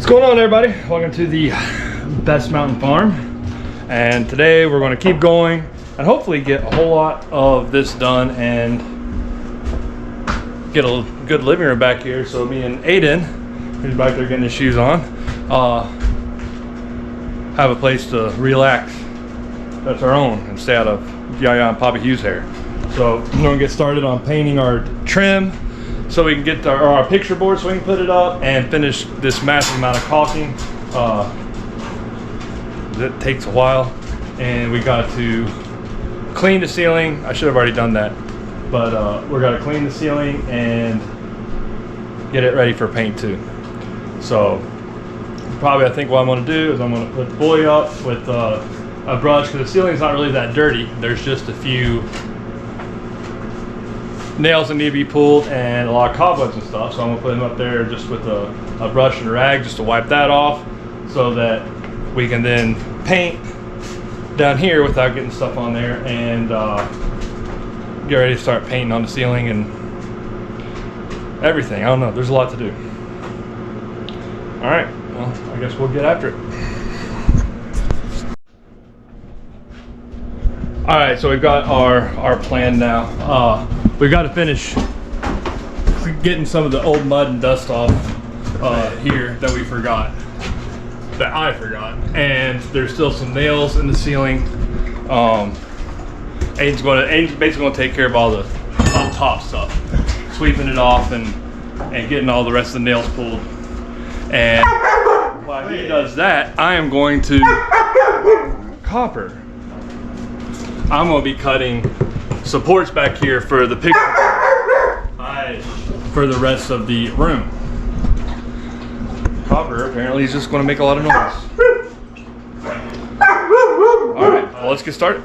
What's going on, everybody? Welcome to the Best Mountain Farm, and today we're going to keep going and hopefully get a whole lot of this done and get a good living room back here so me and Aiden, who's back there getting his shoes on, have a place to relax that's our own and stay out of Yaya and Papa Hugh's hair. So we're going to get started on painting our trim so we can get our picture board so we can put it up and finish this massive amount of caulking. That takes a while, and we got to clean the ceiling. I should have already done that, but we're gonna clean the ceiling and get it ready for paint too. So probably I think what I'm gonna do is I'm gonna put the boy up with a brush, because the ceiling's not really that dirty. There's just a few nails that need to be pulled and a lot of cobwebs and stuff, so I'm gonna put him up there just with a brush and a rag just to wipe that off, so that we can then paint down here without getting stuff on there, and get ready to start painting on the ceiling and everything. I don't know, there's a lot to do. All right, well, I guess we'll get after it. All right, so we've got our plan now. We've got to finish getting some of the old mud and dust off here that we forgot, that I forgot, and there's still some nails in the ceiling. Aiden's basically going to take care of all the top stuff, sweeping it off and getting all the rest of the nails pulled. And while he does that, I am going to copper. I'm going to be cutting supports back here for the picture for the rest of the room. Copper apparently is just going to make a lot of noise. All right, well, let's get started.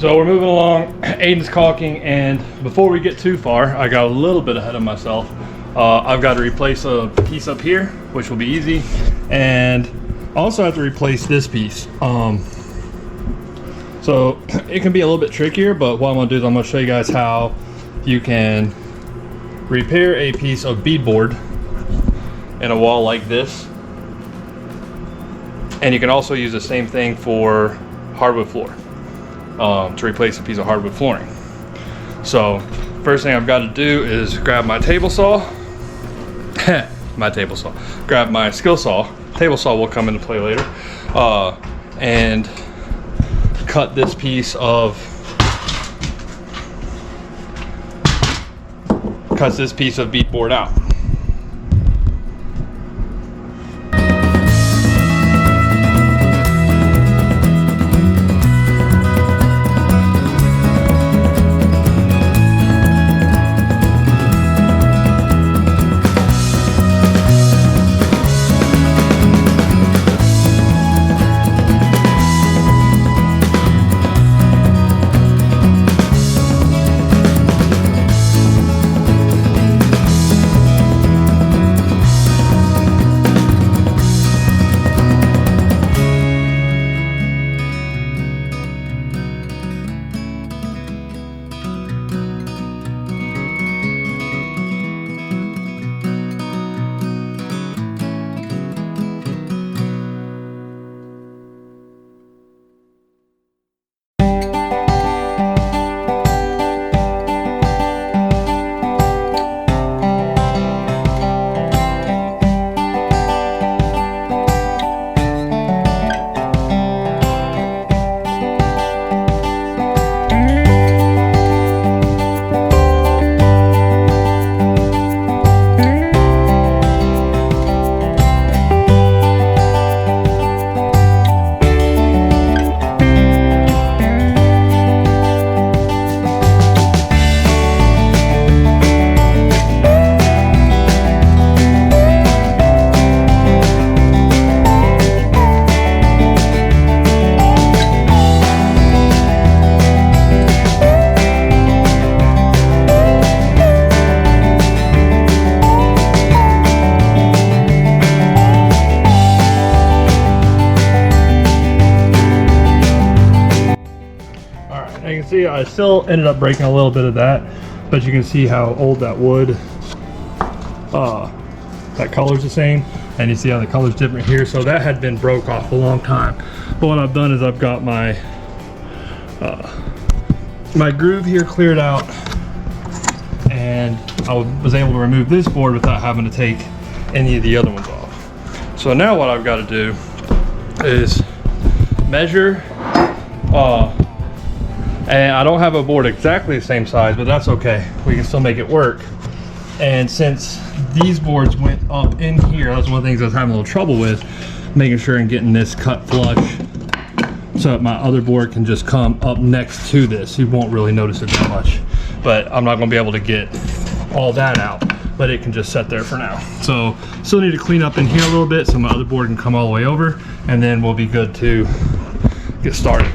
So we're moving along. Aiden's caulking, and before we get too far, I got a little bit ahead of myself. I've got to replace a piece up here, which will be easy, and also have to replace this piece. So it can be a little bit trickier, but what I'm gonna do is I'm gonna show you guys how you can repair a piece of beadboard in a wall like this. And you can also use the same thing for hardwood floor, to replace a piece of hardwood flooring. So first thing I've got to do is grab my table saw, grab my skill saw. Table saw will come into play later, and cut this piece of beadboard out. You can see I still ended up breaking a little bit of that, but you can see how old that wood, that color's the same, and you see how the color's different here. So that had been broke off a long time. But what I've done is I've got my my groove here cleared out, and I was able to remove this board without having to take any of the other ones off. So now what I've got to do is measure, and I don't have a board exactly the same size, but that's okay. We can still make it work. And since these boards went up in here, that's one of the things I was having a little trouble with, making sure and getting this cut flush so that my other board can just come up next to this. You won't really notice it that much, but I'm not gonna be able to get all that out, but it can just sit there for now. So still need to clean up in here a little bit so my other board can come all the way over, and then we'll be good to get started.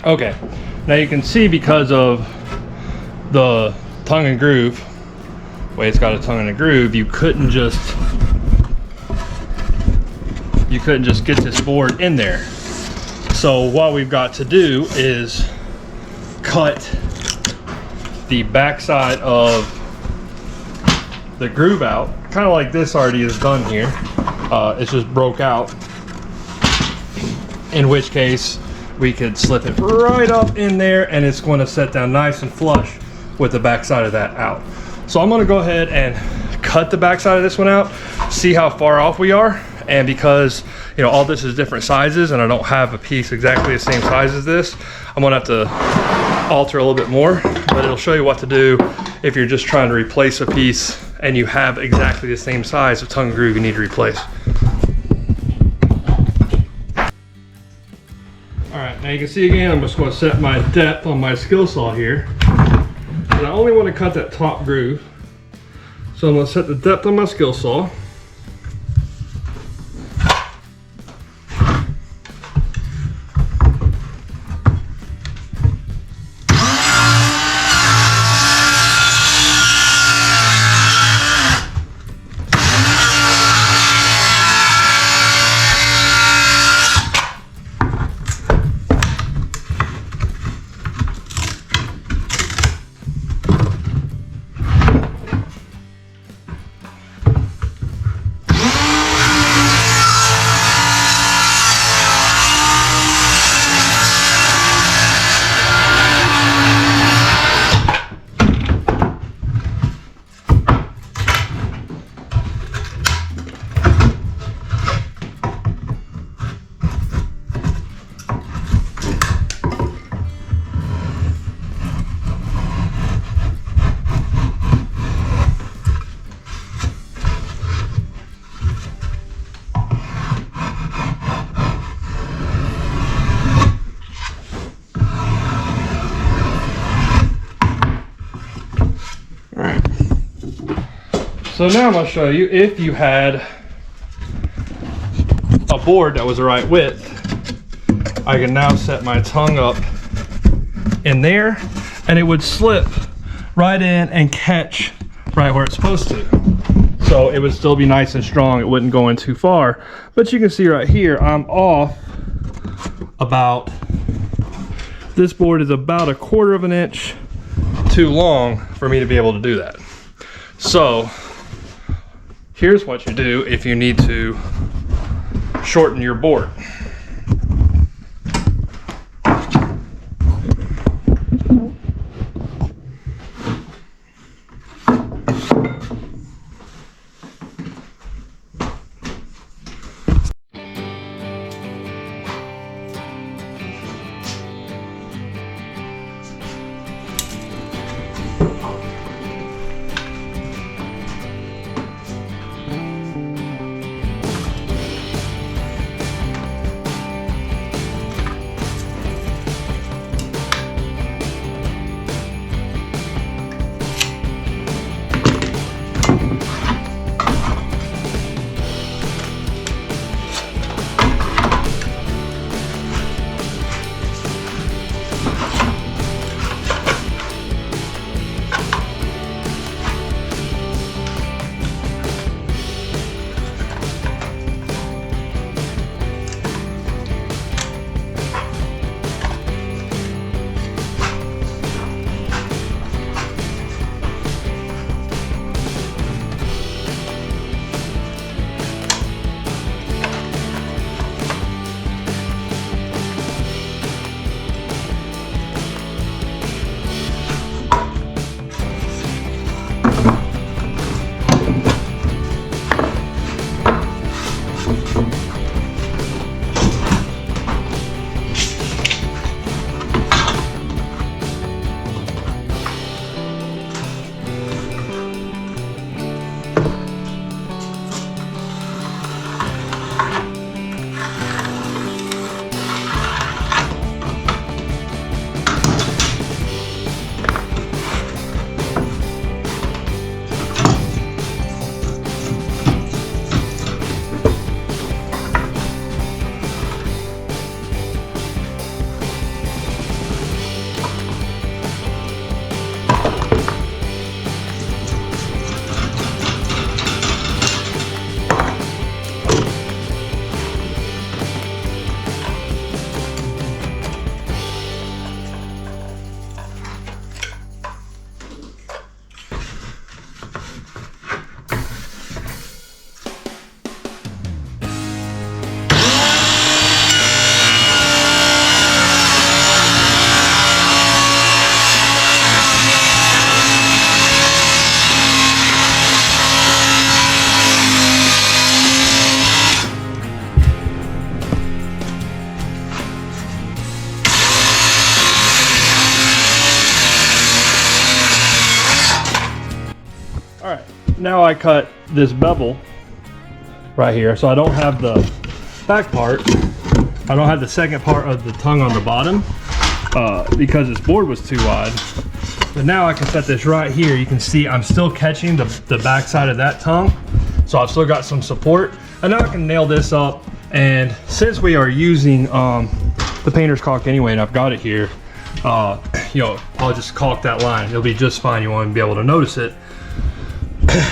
Okay, now you can see because of the tongue and groove, way it's got a tongue and a groove, you couldn't just get this board in there. So what we've got to do is cut the backside of the groove out, kind of like this already is done here. It's just broke out, in which case we could slip it right up in there, and it's going to set down nice and flush with the backside of that out. So I'm going to go ahead and cut the backside of this one out, see how far off we are. And because, you know, all this is different sizes and I don't have a piece exactly the same size as this, I'm going to have to alter a little bit more. but it'll show you what to do if you're just trying to replace a piece and you have exactly the same size of tongue and groove you need to replace. All right, now you can see again, I'm just going to set my depth on my skill saw here. And I only want to cut that top groove. So I'm going to set the depth on my skill saw. So now I'm going to show you, if you had a board that was the right width, I can now set my tongue up in there and it would slip right in and catch right where it's supposed to. So it would still be nice and strong, it wouldn't go in too far. But you can see right here, I'm off about, this board is about 1/4 of an inch too long for me to be able to do that. So here's what you do if you need to shorten your board. now I cut this bevel right here, so I don't have the back part. I don't have the second part of the tongue on the bottom because this board was too wide. But now I can set this right here. You can see I'm still catching the back side of that tongue, so I've still got some support. And now I can nail this up. And since we are using the painter's caulk anyway, and I've got it here, you know, I'll just caulk that line. It'll be just fine. You won't be able to notice it.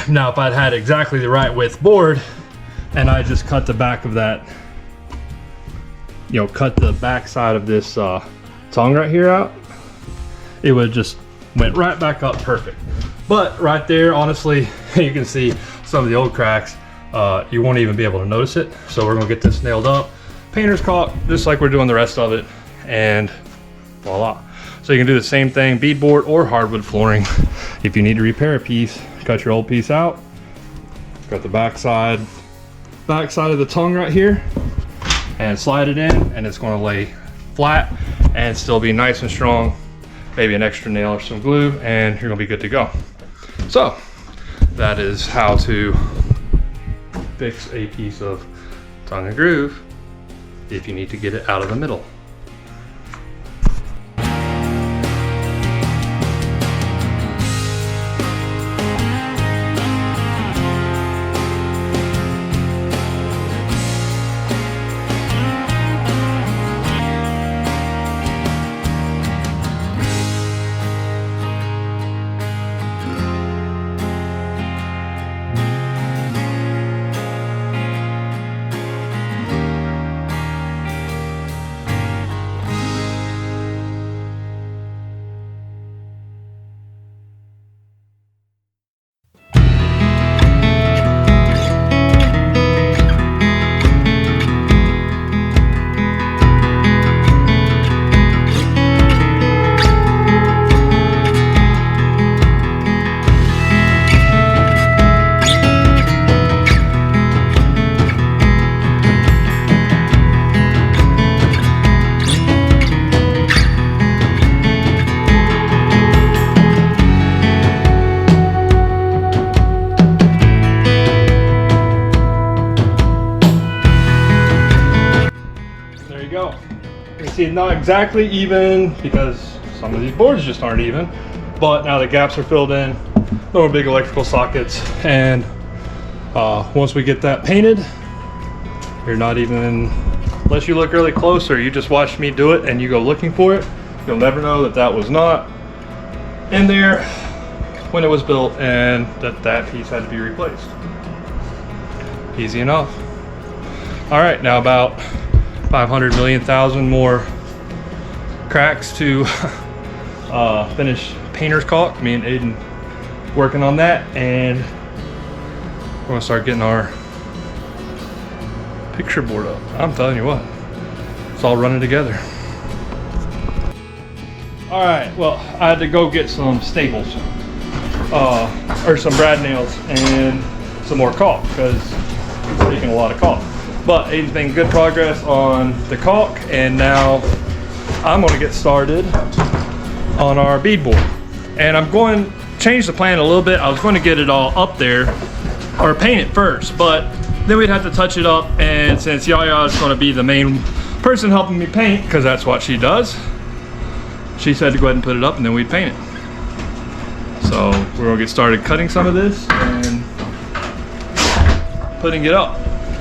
Now, if I'd had exactly the right width board, and I just cut the back of that, you know, cut the back side of this tongue right here out, it would just went right back up perfect. But right there, honestly, you can see some of the old cracks. You won't even be able to notice it. So we're gonna get this nailed up, painter's caulk, just like we're doing the rest of it, and voila. So you can do the same thing, beadboard or hardwood flooring. If you need to repair a piece, cut your old piece out, got the back side of the tongue right here, and slide it in, and it's going to lay flat and still be nice and strong. Maybe an extra nail or some glue, and you're going to be good to go. So that is how to fix a piece of tongue and groove if you need to get it out of the middle. See, not exactly even because some of these boards just aren't even, but now the gaps are filled in, no big electrical sockets, and once we get that painted, you're not even, unless you look really close or you just watch me do it and you go looking for it, you'll never know that that was not in there when it was built and that piece had to be replaced. Easy enough. All right, now about 500 million thousand more cracks to finish painter's caulk. Me and Aiden working on that, and we're gonna start getting our picture board up. I'm telling you what, it's all running together. All right, well, I had to go get some staples or some brad nails and some more caulk because it's taking a lot of caulk. But Aiden's making good progress on the caulk, and now I'm going to get started on our beadboard. And I'm going to change the plan a little bit. I was going to get it all up there or paint it first, but then we'd have to touch it up, and since Yaya is going to be the main person helping me paint, because that's what she does, she said to go ahead and put it up and then we'd paint it. So we're going to get started cutting some of this and putting it up.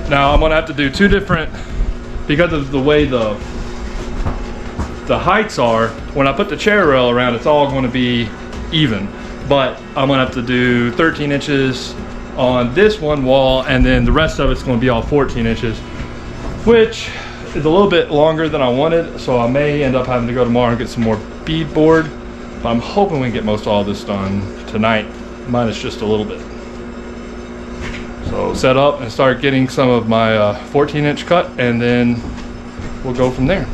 Now I'm gonna have to do two different, because of the way the heights are, when I put the chair rail around, it's all gonna be even. But I'm gonna have to do 13 inches on this one wall, and then the rest of it's gonna be all 14 inches, which is a little bit longer than I wanted, so I may end up having to go tomorrow and get some more beadboard. But I'm hoping we can get most all this done tonight, minus just a little bit. So set up and start getting some of my 14-inch cut, and then we'll go from there.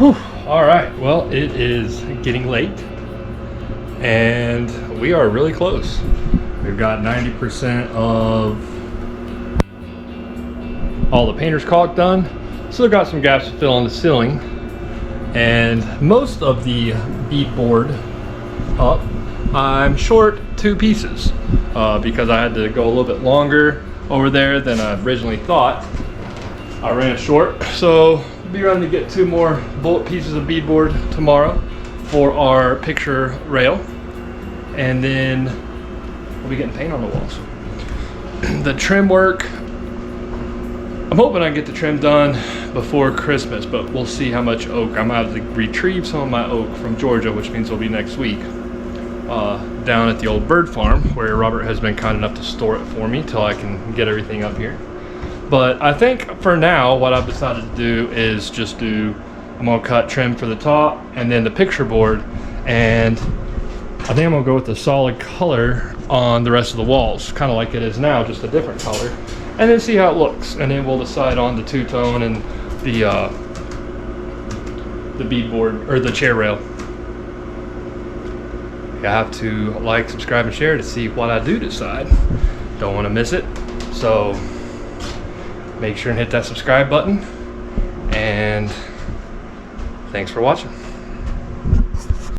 Whew. All right, well, it is getting late and we are really close. We've got 90% of all the painter's caulk done. Still got some gaps to fill on the ceiling, and most of the beadboard up. I'm short 2 pieces because I had to go a little bit longer over there than I originally thought. I ran short, so we'll be running to get 2 more bullet pieces of beadboard tomorrow for our picture rail, and then we'll be getting paint on the walls. The trim work, I'm hoping I can get the trim done before Christmas, but we'll see how much oak. I'm going to have to retrieve some of my oak from Georgia, which means it'll be next week, down at the old bird farm where Robert has been kind enough to store it for me till I can get everything up here. But I think for now, what I've decided to do is just I'm going to cut trim for the top and then the picture board, and I think I'm going to go with the solid color on the rest of the walls, kind of like it is now, just a different color, and then see how it looks, and then we'll decide on the two-tone and the beadboard or the chair rail. You have to like, subscribe, and share to see what I do decide. Don't want to miss it, so make sure and hit that subscribe button, and thanks for watching.